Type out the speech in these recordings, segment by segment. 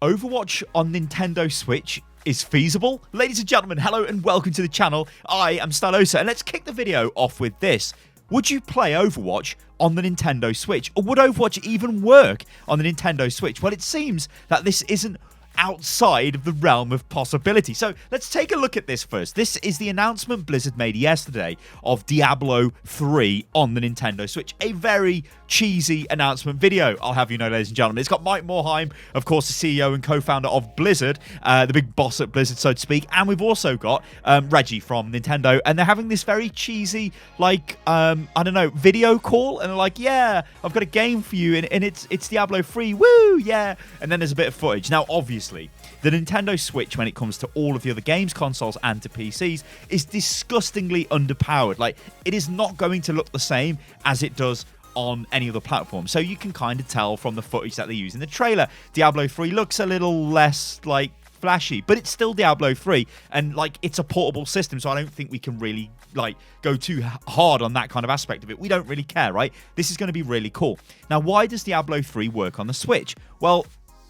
Overwatch on Nintendo Switch is feasible? Ladies and gentlemen, hello and welcome to the channel. I am Stylosa, and let's kick the video off with this. Would you play Overwatch on the Nintendo Switch? Or would Overwatch even work on the Nintendo Switch? Well, it seems that this isn't outside of the realm of possibility. So let's take a look at this first. This is the announcement Blizzard made yesterday of Diablo 3 on the Nintendo Switch. A very cheesy announcement video, I'll have you know, ladies and gentlemen. It's got Mike Morhaime, of course, the CEO and co-founder of Blizzard, the big boss at Blizzard, so to speak. And we've also got Reggie from Nintendo, and they're having this very cheesy, like, I don't know, video call. And they're like, yeah, I've got a game for you, and it's Diablo 3, woo, yeah. And then there's a bit of footage. Now, obviously, the Nintendo Switch, when it comes to all of the other games consoles and to PCs, is disgustingly underpowered. Like, it is not going to look the same as it does on any other platform. So you can kind of tell from the footage that they use in the trailer. Diablo 3 looks a little less, like, flashy, but it's still Diablo 3, and, like, it's a portable system, so I don't think we can really, like, go too hard on that kind of aspect of it. We don't really care, right? This is going to be really cool. Now, why does Diablo 3 work on the Switch? Well,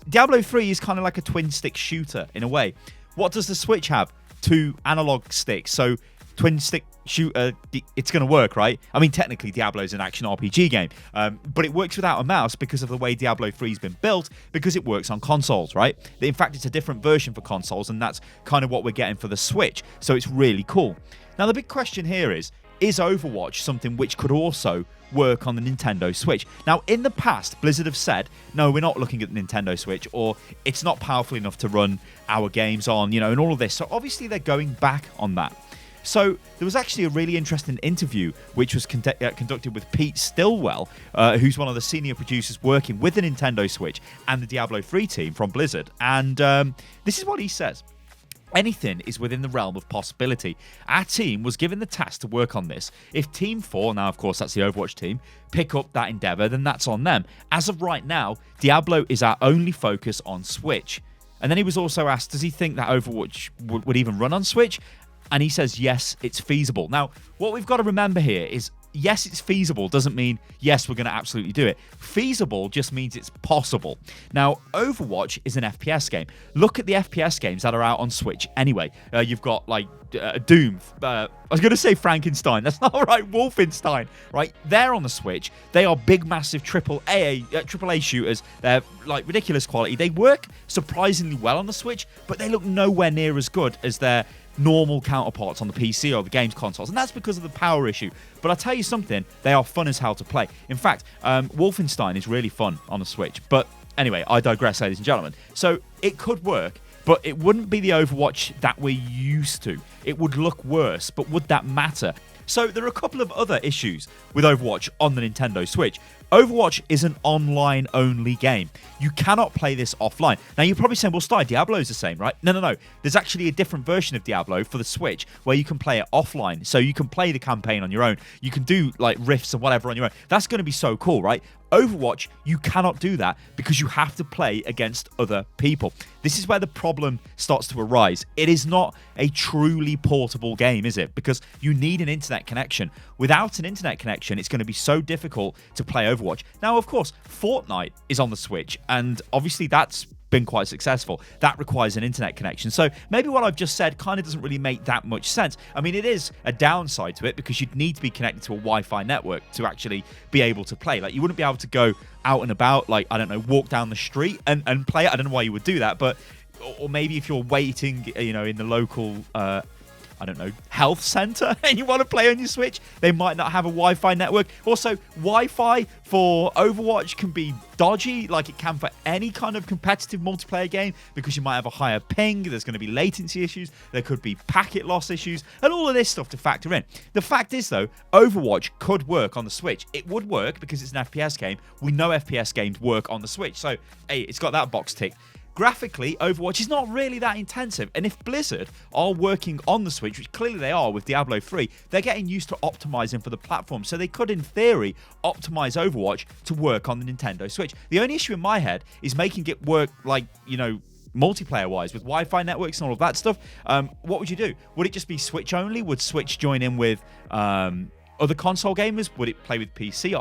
Diablo 3 is kind of like a twin-stick shooter, in a way. What does the Switch have? 2 analog sticks, so twin-stick shooter, it's going to work, right? I mean, technically, Diablo is an action RPG game, but it works without a mouse because of the way Diablo 3 has been built, because it works on consoles, right? In fact, it's a different version for consoles, and that's kind of what we're getting for the Switch, so it's really cool. Now, the big question here is Overwatch something which could also work on the Nintendo Switch? Now, in the past, Blizzard have said, no, we're not looking at the Nintendo Switch, or it's not powerful enough to run our games on, you know, and all of this. So obviously they're going back on that. So there was actually a really interesting interview which was conducted with Pete Stillwell, who's one of the senior producers working with the Nintendo Switch and the Diablo 3 team from Blizzard. And this is what he says. Anything is within the realm of possibility. Our team was given the task to work on this. If Team 4, now of course that's the Overwatch team, pick up that endeavor, then that's on them. As of right now, Diablo is our only focus on Switch. And then he was also asked, does he think that Overwatch would even run on Switch? And he says, yes, it's feasible. Now, what we've got to remember here is, yes, it's feasible doesn't mean, yes, we're going to absolutely do it. Feasible just means it's possible. Now, Overwatch is an FPS game. Look at the FPS games that are out on Switch anyway. You've got, like, Doom. I was going to say Frankenstein. That's not right. Wolfenstein, right? They're on the Switch. They are big, massive AAA shooters. They're, like, ridiculous quality. They work surprisingly well on the Switch, but they look nowhere near as good as their normal counterparts on the PC or the games consoles, and that's because of the power issue. But I'll tell you something, they are fun as hell to play. In fact, Wolfenstein is really fun on the Switch. But anyway, I digress, ladies and gentlemen. So it could work, but it wouldn't be the Overwatch that we're used to. It would look worse, but would that matter? So there are a couple of other issues with Overwatch on the Nintendo Switch. Overwatch is an online-only game. You cannot play this offline. Now, you're probably saying, well, Sty, Diablo's the same, right? No. There's actually a different version of Diablo for the Switch where you can play it offline. So you can play the campaign on your own. You can do, like, rifts and whatever on your own. That's going to be so cool, right? Overwatch, you cannot do that because you have to play against other people. This is where the problem starts to arise. It is not a truly portable game, is it? Because you need an internet connection. Without an internet connection, it's going to be so difficult to play Overwatch. Now, of course, Fortnite is on the Switch, and obviously that's been quite successful. That requires an internet connection. So maybe what I've just said kind of doesn't really make that much sense. I mean, it is a downside to it because you'd need to be connected to a Wi-Fi network to actually be able to play. Like, you wouldn't be able to go out and about, like, I don't know, walk down the street and play it. I don't know why you would do that, but, or maybe if you're waiting, you know, in the local I don't know, health center and you want to play on your Switch, they might not have a Wi-Fi network. Also, Wi-Fi for Overwatch can be dodgy, like it can for any kind of competitive multiplayer game, because you might have a higher ping, there's going to be latency issues, there could be packet loss issues, and all of this stuff to factor in. The fact is, though, Overwatch could work on the Switch. It would work because it's an FPS game. We know FPS games work on the Switch, so hey, it's got that box ticked. Graphically, Overwatch is not really that intensive, and if Blizzard are working on the Switch, which clearly they are with Diablo 3, they're getting used to optimizing for the platform, so they could, in theory, optimize Overwatch to work on the Nintendo Switch. The only issue in my head is making it work, like, you know, multiplayer-wise, with Wi-Fi networks and all of that stuff. What would you do? Would it just be Switch only? Would Switch join in with Other console gamers, would it play with PC?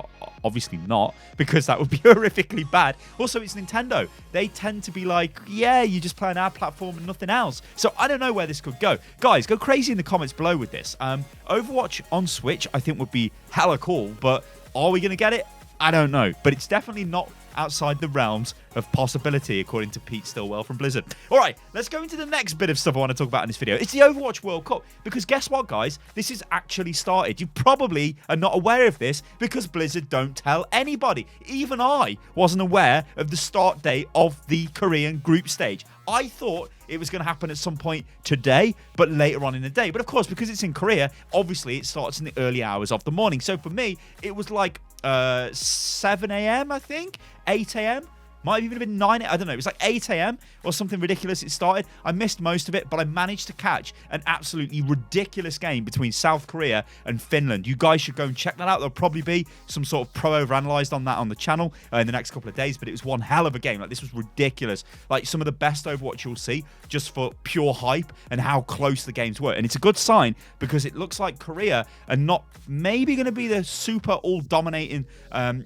Obviously not, because that would be horrifically bad. Also, it's Nintendo. They tend to be like, yeah, you just play on our platform and nothing else. So I don't know where this could go. Guys, go crazy in the comments below with this. Overwatch on Switch, I think would be hella cool, but are we going to get it? I don't know. But it's definitely not outside the realms of possibility, according to Pete Stillwell from Blizzard. All right, let's go into the next bit of stuff I want to talk about in this video. It's the Overwatch World Cup, because guess what, guys? This has actually started. You probably are not aware of this because Blizzard don't tell anybody. Even I wasn't aware of the start date of the Korean group stage. I thought it was going to happen at some point today, but later on in the day. But of course, because it's in Korea, obviously it starts in the early hours of the morning. So for me, it was like 7 a.m., I think, 8 a.m. Might have even been 9, I don't know. It was like 8 a.m. or something ridiculous it started. I missed most of it, but I managed to catch an absolutely ridiculous game between South Korea and Finland. You guys should go and check that out. There'll probably be some sort of pro overanalyzed on that on the channel in the next couple of days, but it was one hell of a game. Like, this was ridiculous. Like, some of the best Overwatch you'll see just for pure hype and how close the games were. And it's a good sign because it looks like Korea are not maybe going to be the super all-dominating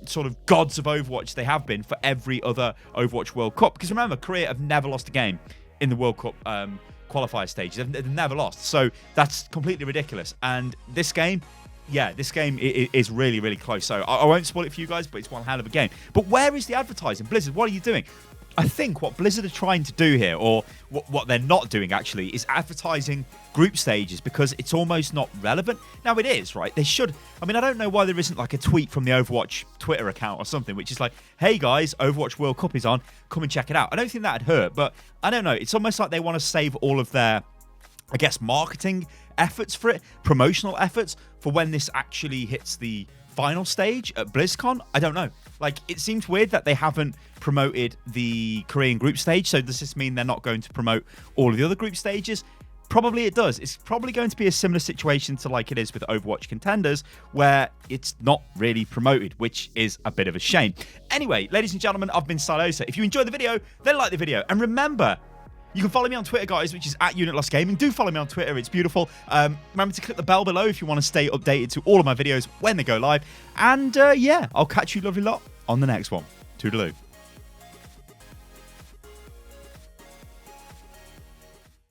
sort of gods of Overwatch they have been for every other Overwatch World Cup. Because remember, Korea have never lost a game in the World Cup qualifier stage. They've never lost. So that's completely ridiculous. And this game, yeah, this game is really, really close. So I won't spoil it for you guys, but it's one hell of a game. But where is the advertising? Blizzard, what are you doing? I think what Blizzard are trying to do here, or what they're not doing actually, is advertising group stages because it's almost not relevant. Now it is, right? They should. I mean, I don't know why there isn't like a tweet from the Overwatch Twitter account or something, which is like, hey guys, Overwatch World Cup is on. Come and check it out. I don't think that'd hurt, but I don't know. It's almost like they want to save all of their, I guess, marketing efforts for it, promotional efforts for when this actually hits the final stage at BlizzCon. I don't know. Like, it seems weird that they haven't promoted the Korean group stage. So does this mean they're not going to promote all of the other group stages? Probably it does. It's probably going to be a similar situation to like it is with Overwatch Contenders, where it's not really promoted, which is a bit of a shame. Anyway, ladies and gentlemen, I've been Stylosa. If you enjoyed the video, then like the video. And remember, you can follow me on Twitter, guys, which is @UnitLostGaming. Do follow me on Twitter. It's beautiful. Remember to click the bell below if you want to stay updated to all of my videos when they go live. And yeah, I'll catch you lovely lot on the next one. Toodaloo.